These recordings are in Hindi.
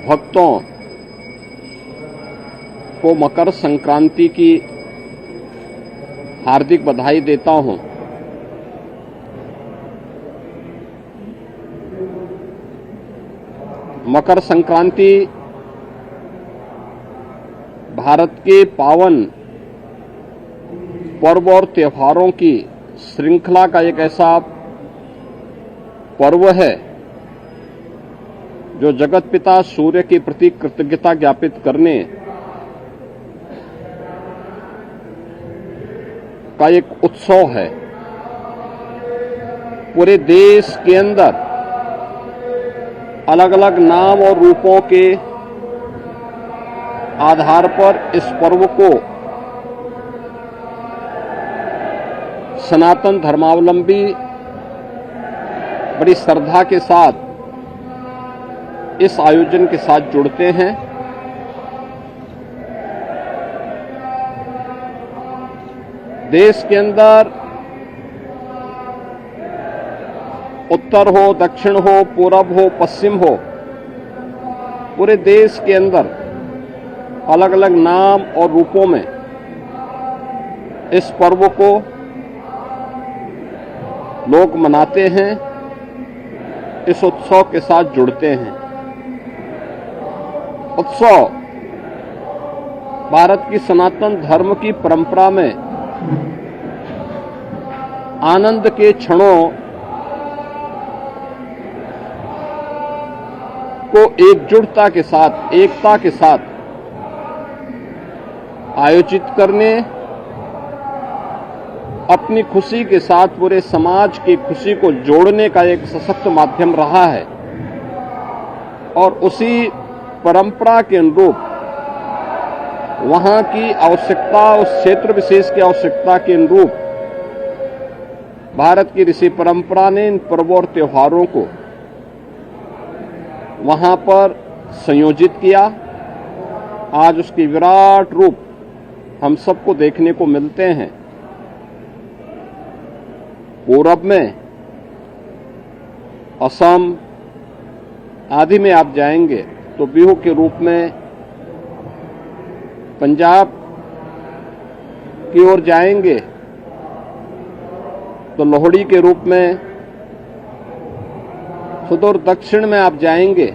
भक्तों को मकर संक्रांति की हार्दिक बधाई देता हूं। मकर संक्रांति भारत के पावन पर्व और त्योहारों की श्रृंखला का एक ऐसा पर्व है जो जगत पिता सूर्य के प्रति कृतज्ञता ज्ञापित करने का एक उत्सव है। पूरे देश के अंदर अलग अलग नाम और रूपों के आधार पर इस पर्व को सनातन धर्मावलंबी बड़ी श्रद्धा के साथ इस आयोजन के साथ जुड़ते हैं। देश के अंदर उत्तर हो, दक्षिण हो, पूरब हो, पश्चिम हो, पूरे देश के अंदर अलग अलग नाम और रूपों में इस पर्व को लोग मनाते हैं, इस उत्सव के साथ जुड़ते हैं। उत्सव भारत की सनातन धर्म की परंपरा में आनंद के क्षणों को एकजुटता के साथ, एकता के साथ आयोजित करने, अपनी खुशी के साथ पूरे समाज की खुशी को जोड़ने का एक सशक्त माध्यम रहा है। और उसी परंपरा के अनुरूप वहां की आवश्यकता, उस क्षेत्र विशेष की आवश्यकता के अनुरूप भारत की ऋषि परंपरा ने इन पर्वों और त्योहारों को वहां पर संयोजित किया। आज उसकी विराट रूप हम सबको देखने को मिलते हैं। पूरब में असम आदि में आप जाएंगे तो बिहू के रूप में, पंजाब की ओर जाएंगे तो लोहड़ी के रूप में, सुदूर दक्षिण में आप जाएंगे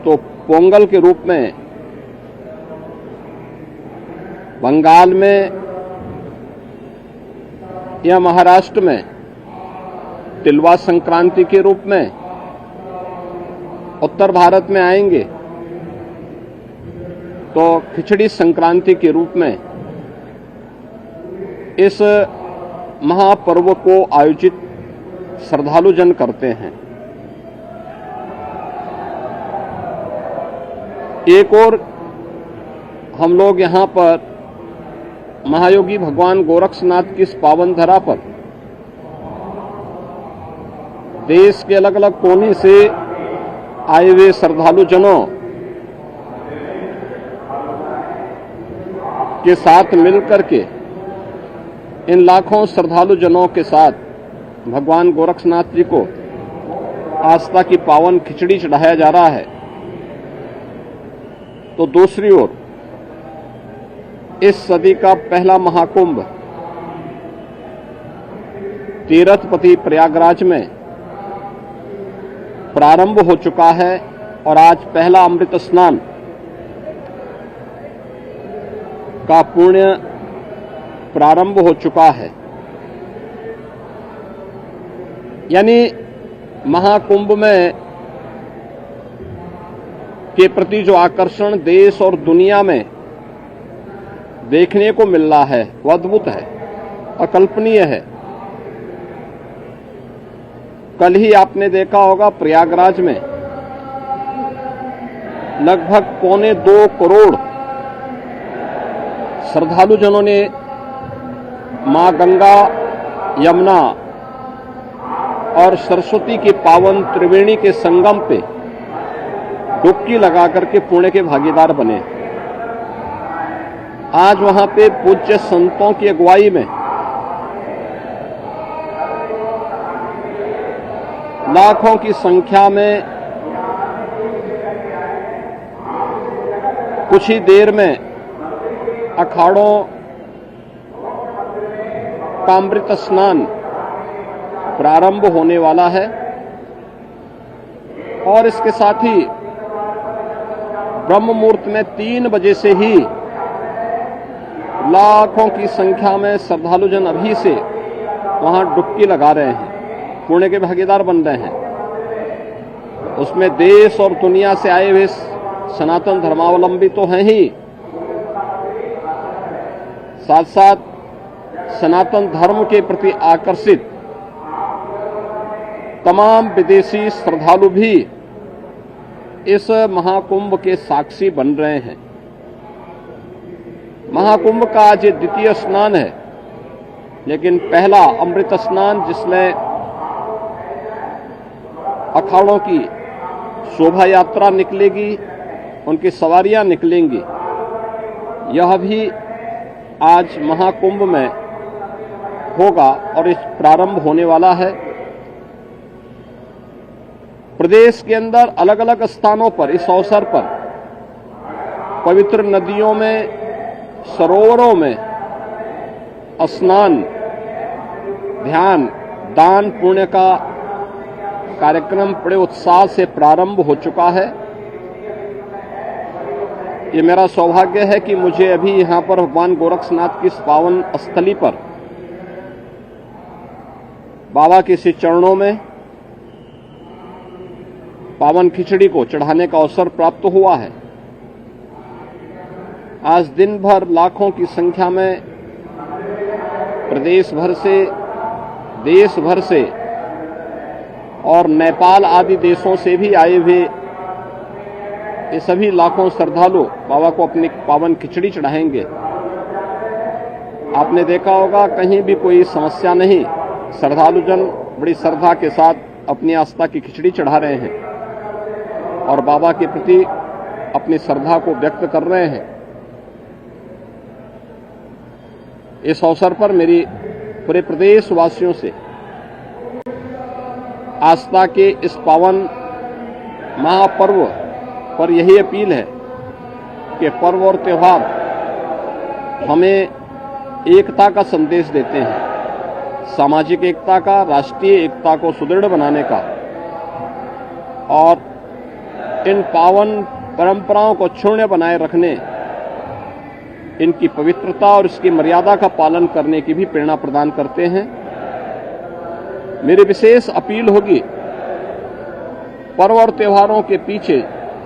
तो पोंगल के रूप में, बंगाल में या महाराष्ट्र में तिलवा संक्रांति के रूप में, उत्तर भारत में आएंगे तो खिचड़ी संक्रांति के रूप में इस महापर्व को आयोजित श्रद्धालु जन करते हैं। एक और हम लोग यहां पर महायोगी भगवान गोरक्षनाथ की इस पावन धरा पर देश के अलग अलग कोने से आए हुए श्रद्धालु जनों के साथ मिलकर के, इन लाखों श्रद्धालु जनों के साथ भगवान गोरक्षनाथ जी को आस्था की पावन खिचड़ी चढ़ाया जा रहा है। तो दूसरी ओर इस सदी का पहला महाकुंभ तीर्थपति प्रयागराज में प्रारंभ हो चुका है और आज पहला अमृत स्नान का पुण्य प्रारंभ हो चुका है। यानी महाकुंभ में के प्रति जो आकर्षण देश और दुनिया में देखने को मिल रहा है वो अद्भुत है, अकल्पनीय है। कल ही आपने देखा होगा प्रयागराज में लगभग 1.25 करोड़ श्रद्धालु जनों ने मां गंगा, यमुना और सरस्वती की पावन त्रिवेणी के संगम पे डुबकी लगा करके पुण्य के भागीदार बने। आज वहां पे पूज्य संतों की अगुवाई में लाखों की संख्या में कुछ ही देर में अखाड़ों का अमृत स्नान प्रारंभ होने वाला है और इसके साथ ही ब्रह्म मुहूर्त में 3 बजे से ही लाखों की संख्या में श्रद्धालुजन अभी से वहां डुबकी लगा रहे हैं, पुण्य के भागीदार बन रहे हैं। उसमें देश और दुनिया से आए हुए सनातन धर्मावलंबी तो हैं ही, साथ साथ सनातन धर्म के प्रति आकर्षित तमाम विदेशी श्रद्धालु भी इस महाकुंभ के साक्षी बन रहे हैं। महाकुंभ का आज ये द्वितीय स्नान है, लेकिन पहला अमृत स्नान जिसमें अखाड़ों की शोभा यात्रा निकलेगी, उनकी सवारियां निकलेंगी, यह भी आज महाकुंभ में होगा और इस प्रारंभ होने वाला है। प्रदेश के अंदर अलग अलग स्थानों पर इस अवसर पर पवित्र नदियों में, सरोवरों में स्नान, ध्यान, दान, पुण्य का कार्यक्रम बड़े उत्साह से प्रारंभ हो चुका है। ये मेरा सौभाग्य है कि मुझे अभी यहां पर भगवान गोरक्षनाथ की इस पावन स्थली पर बाबा के श्री चरणों में पावन खिचड़ी को चढ़ाने का अवसर प्राप्त हुआ है। आज दिन भर लाखों की संख्या में प्रदेश भर से, देश भर से और नेपाल आदि देशों से भी आए हुए ये सभी लाखों श्रद्धालु बाबा को अपनी पावन खिचड़ी चढ़ाएंगे। आपने देखा होगा कहीं भी कोई समस्या नहीं, श्रद्धालुजन बड़ी श्रद्धा के साथ अपनी आस्था की खिचड़ी चढ़ा रहे हैं और बाबा के प्रति अपनी श्रद्धा को व्यक्त कर रहे हैं। इस अवसर पर मेरी पूरे प्रदेश वासियों से आस्था के इस पावन महापर्व पर यही अपील है कि पर्व और त्योहार हमें एकता का संदेश देते हैं, सामाजिक एकता का, राष्ट्रीय एकता को सुदृढ़ बनाने का, और इन पावन परंपराओं को क्षुण्य बनाए रखने, इनकी पवित्रता और इसकी मर्यादा का पालन करने की भी प्रेरणा प्रदान करते हैं। मेरी विशेष अपील होगी, पर्व और त्योहारों के पीछे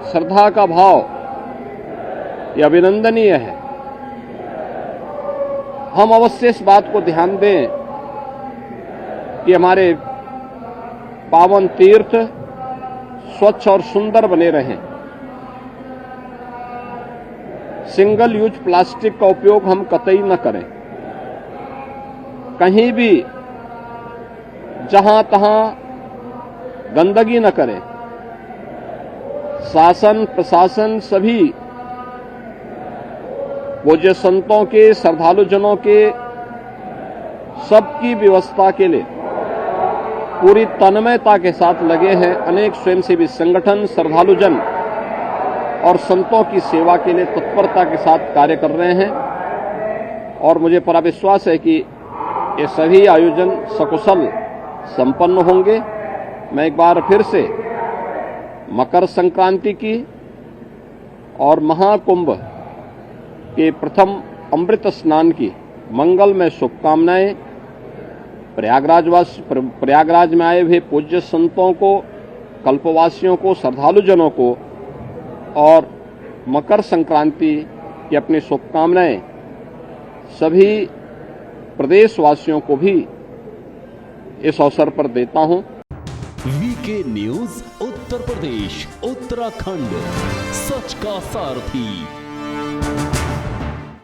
श्रद्धा का भाव यह अभिनंदनीय है। हम अवश्य इस बात को ध्यान दें कि हमारे पावन तीर्थ स्वच्छ और सुंदर बने रहें। सिंगल यूज प्लास्टिक का उपयोग हम कतई न करें। कहीं भी जहां तहां गंदगी न करें। शासन प्रशासन सभी पूज्य संतों के, श्रद्धालुजनों के सबकी व्यवस्था के लिए पूरी तन्मयता के साथ लगे हैं। अनेक स्वयंसेवी संगठन श्रद्धालुजन और संतों की सेवा के लिए तत्परता के साथ कार्य कर रहे हैं और मुझे पूरा विश्वास है कि ये सभी आयोजन सकुशल संपन्न होंगे। मैं एक बार फिर से मकर संक्रांति की और महाकुंभ के प्रथम अमृत स्नान की मंगलमय शुभकामनाएं प्रयागराज में आए हुए पूज्य संतों को, कल्पवासियों को, श्रद्धालुजनों को और मकर संक्रांति की अपनी शुभकामनाएं सभी प्रदेशवासियों को भी इस अवसर पर देता हूं। वीके न्यूज उत्तर प्रदेश, उत्तराखंड, सच का सारथी।